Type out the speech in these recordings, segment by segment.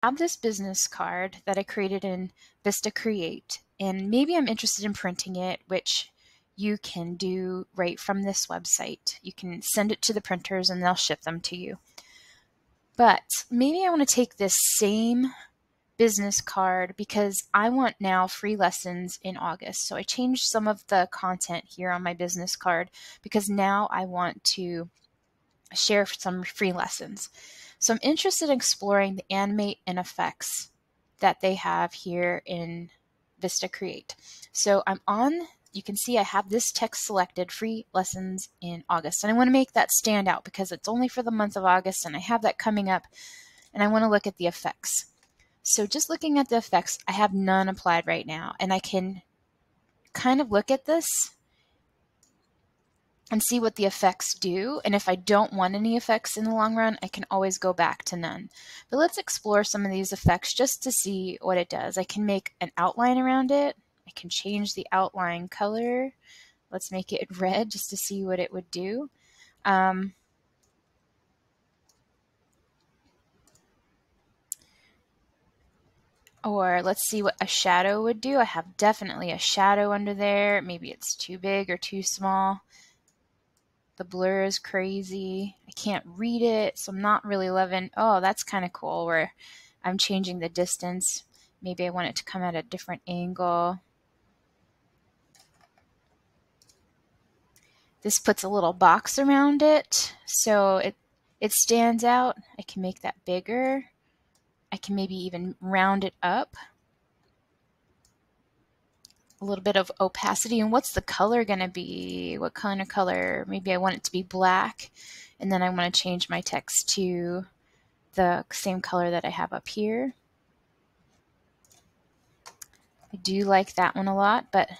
have this business card that I created in VistaCreate, and maybe I'm interested in printing it, which you can do right from this website. You can send it to the printers and they'll ship them to you. But maybe I want to take this same business card because I want now free lessons in August. So I changed some of the content here on my business card because now I want to share some free lessons. So I'm interested in exploring the animate and effects that they have here in VistaCreate. So I'm on, you can see I have this text selected, free lessons in August. And I want to make that stand out because it's only for the month of August and I have that coming up and I want to look at the effects. So just looking at the effects, I have none applied right now, and I can kind of look at this and see what the effects do. And if I don't want any effects in the long run, I can always go back to none. But let's explore some of these effects just to see what it does. I can make an outline around it. I can change the outline color. Let's make it red just to see what it would do. Or let's see what a shadow would do. I have definitely a shadow under there. Maybe it's too big or too small. The blur is crazy. I can't read it, so I'm not really loving. Oh, that's kind of cool where I'm changing the distance. Maybe I want it to come at a different angle. This puts a little box around it so it stands out. I can make that bigger. I can maybe even round it up. A little bit of opacity. And what's the color going to be? What kind of color? Maybe I want it to be black. And then I want to change my text to the same color that I have up here. I do like that one a lot, but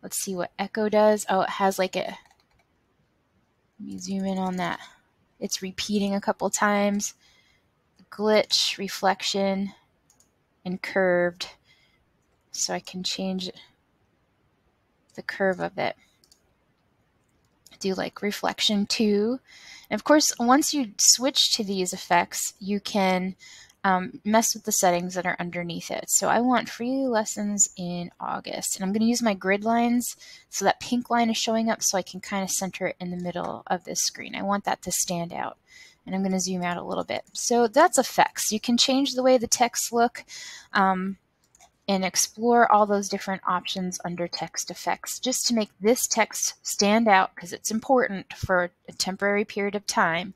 let's see what echo does. Oh, it has like a, let me zoom in on that. It's repeating a couple times. Glitch, reflection, and curved. So I can change the curve of it. I do like reflection too. And of course, once you switch to these effects, you can mess with the settings that are underneath it. So I want free lessons in August. And I'm going to use my grid lines so that pink line is showing up so I can kind of center it in the middle of this screen. I want that to stand out. And I'm going to zoom out a little bit. So that's effects. You can change the way the text look and explore all those different options under text effects just to make this text stand out because it's important for a temporary period of time.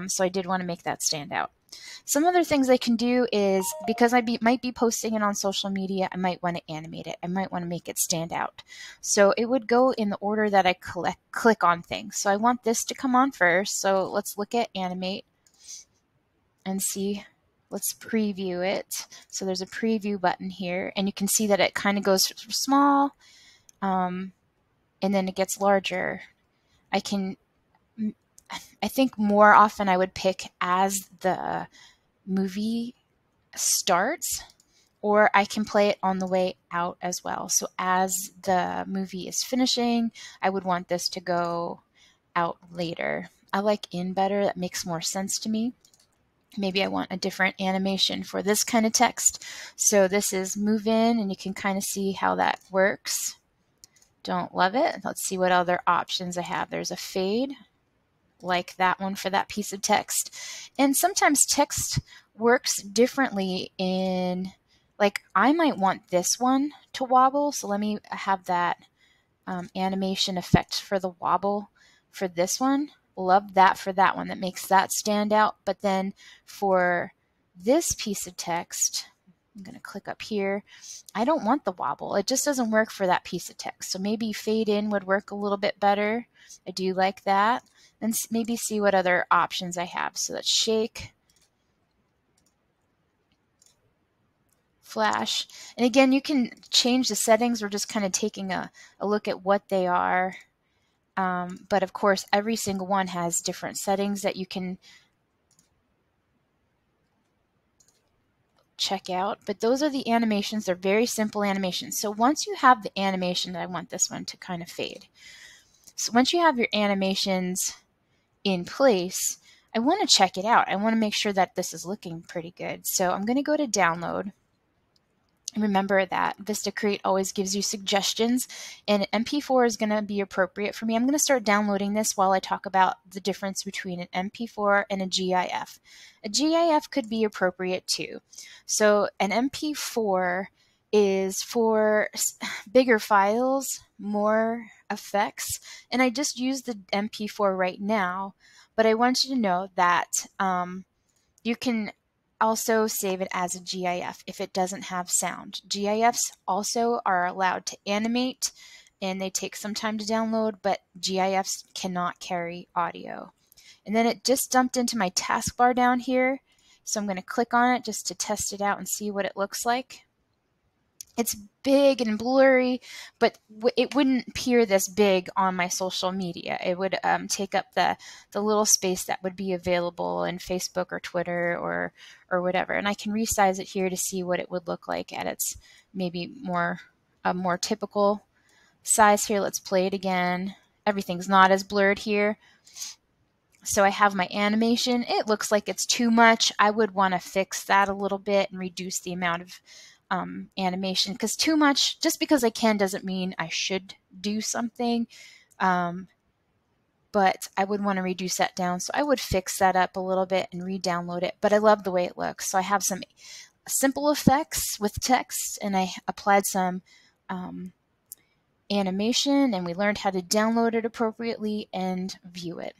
So I did want to make that stand out. Some other things I can do is, because I might be posting it on social media, I might want to animate it. I might want to make it stand out. So it would go in the order that I click on things. So I want this to come on first. So let's look at animate and see. Let's preview it. So there's a preview button here, and you can see that it kind of goes from small, and then it gets larger. I think more often I would pick as the movie starts, or I can play it on the way out as well. So as the movie is finishing, I would want this to go out later. I like in better. That makes more sense to me. Maybe I want a different animation for this kind of text. So this is move in, and you can kind of see how that works. Don't love it. Let's see what other options I have. There's a fade, like that one for that piece of text. And sometimes text works differently in, like I might want this one to wobble. So let me have that animation effect for the wobble for this one. Love that for that one. That makes that stand out. But then for this piece of text, I'm going to click up here. I don't want the wobble. It just doesn't work for that piece of text. So maybe fade in would work a little bit better. I do like that. And maybe see what other options I have. So let's shake, flash. And again, you can change the settings. We're just kind of taking a look at what they are. But of course, every single one has different settings that you can check out. But those are the animations. They're very simple animations. So once you have the animation, I want this one to kind of fade. So once you have your animations in place, I want to check it out. I want to make sure that this is looking pretty good. So I'm going to go to download. Remember that VistaCreate always gives you suggestions, and MP4 is going to be appropriate for me. I'm going to start downloading this while I talk about the difference between an MP4 and a GIF. A GIF could be appropriate too. So an MP4 is for bigger files, more effects, and I just used the MP4 right now, but I want you to know that you can also save it as a GIF if it doesn't have sound. GIFs also are allowed to animate, and they take some time to download, but GIFs cannot carry audio. And then it just dumped into my taskbar down here, so I'm going to click on it just to test it out and see what it looks like. It's big and blurry, but it wouldn't appear this big on my social media. It would take up the little space that would be available in Facebook or Twitter or whatever. And I can resize it here to see what it would look like at its maybe a more typical size here. Let's play it again. Everything's not as blurred here. So I have my animation. It looks like it's too much. I would want to fix that a little bit and reduce the amount of animation, because too much, just because I can doesn't mean I should do something, but I would want to reduce that down. So I would fix that up a little bit and re-download it, but I love the way it looks. So I have some simple effects with text, and I applied some animation, and we learned how to download it appropriately and view it.